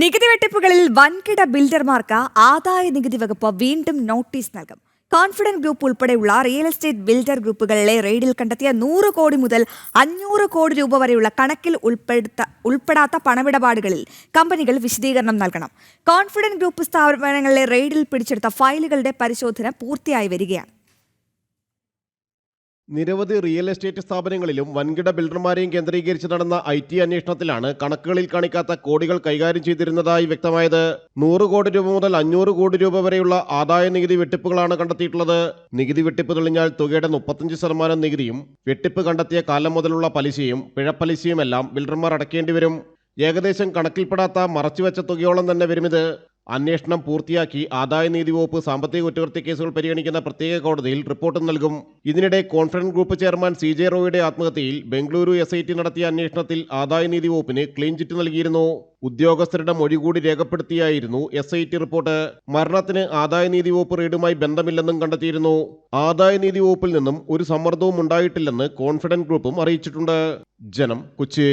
നികുതി വെട്ടിപ്പുകളിൽ വൻകിട ബിൽഡർമാർക്ക് ആദായ നികുതി വകുപ്പ് വീണ്ടും നോട്ടീസ് നൽകും. കോൺഫിഡന്റ് ഗ്രൂപ്പ് ഉൾപ്പെടെയുള്ള റിയൽ എസ്റ്റേറ്റ് ബിൽഡർ ഗ്രൂപ്പുകളിലെ റെയ്ഡിൽ കണ്ടെത്തിയ 100 കോടി മുതൽ 500 കോടി രൂപ വരെയുള്ള കണക്കിൽ ഉൾപ്പെടാത്ത പണമിടപാടുകളിൽ കമ്പനികൾ വിശദീകരണം നൽകണം. കോൺഫിഡന്റ് ഗ്രൂപ്പ് സ്ഥാപനങ്ങളിലെ റെയ്ഡിൽ പിടിച്ചെടുത്ത ഫയലുകളുടെ പരിശോധന പൂർത്തിയായി വരികയാണ്. നിരവധി റിയൽ എസ്റ്റേറ്റ് സ്ഥാപനങ്ങളിലും വൻകിട ബിൽഡർമാരെയും കേന്ദ്രീകരിച്ച് നടന്ന IT അന്വേഷണത്തിലാണ് കണക്കുകളിൽ കാണിക്കാത്ത കോടികൾ കൈകാര്യം ചെയ്തിരുന്നതായി വ്യക്തമായത്. 100 കോടി രൂപ മുതൽ 500 കോടി രൂപ വരെയുള്ള ആദായ നികുതി വെട്ടിപ്പുകളാണ് കണ്ടെത്തിയിട്ടുള്ളത്. നികുതി വെട്ടിപ്പ് തെളിഞ്ഞാൽ തുകയുടെ 35% നികുതിയും വെട്ടിപ്പ് കണ്ടെത്തിയ കാലം മുതലുള്ള പലിശയും പിഴപ്പലിശയുമെല്ലാം ബിൽഡർമാർ അടയ്ക്കേണ്ടി വരും. ഏകദേശം കണക്കിൽപ്പെടാത്ത മറച്ചുവെച്ച തുകയോളം തന്നെ വരുമിത്. അന്വേഷണം പൂർത്തിയാക്കി ആദായ നീതി വകുപ്പ് സാമ്പത്തിക കുറ്റകൃത്യ കേസുകൾ പരിഗണിക്കുന്ന പ്രത്യേക കോടതിയിൽ റിപ്പോർട്ട് നൽകും. ഇതിനിടെ കോൺഫിഡന്റ് ഗ്രൂപ്പ് ചെയർമാൻ CJ റോയിയുടെ ആത്മഹത്യയിൽ ബംഗളൂരു SIT നടത്തിയ അന്വേഷണത്തിൽ ആദായ നീതി വകുപ്പിന് ക്ലീൻ ചിറ്റ് നൽകിയിരുന്നു. ഉദ്യോഗസ്ഥരുടെ മൊഴി കൂടി രേഖപ്പെടുത്തിയായിരുന്നു SIT റിപ്പോർട്ട്. മരണത്തിന് ആദായ നീതി വകുപ്പ് റെയ്ഡുമായി ബന്ധമില്ലെന്നും കണ്ടെത്തിയിരുന്നു. ആദായ നീതി വകുപ്പിൽ നിന്നും ഒരു സമ്മർദ്ദവും ഉണ്ടായിട്ടില്ലെന്ന് കോൺഫിഡന്റ് ഗ്രൂപ്പും അറിയിച്ചിട്ടുണ്ട്. ജനം, കൊച്ചി.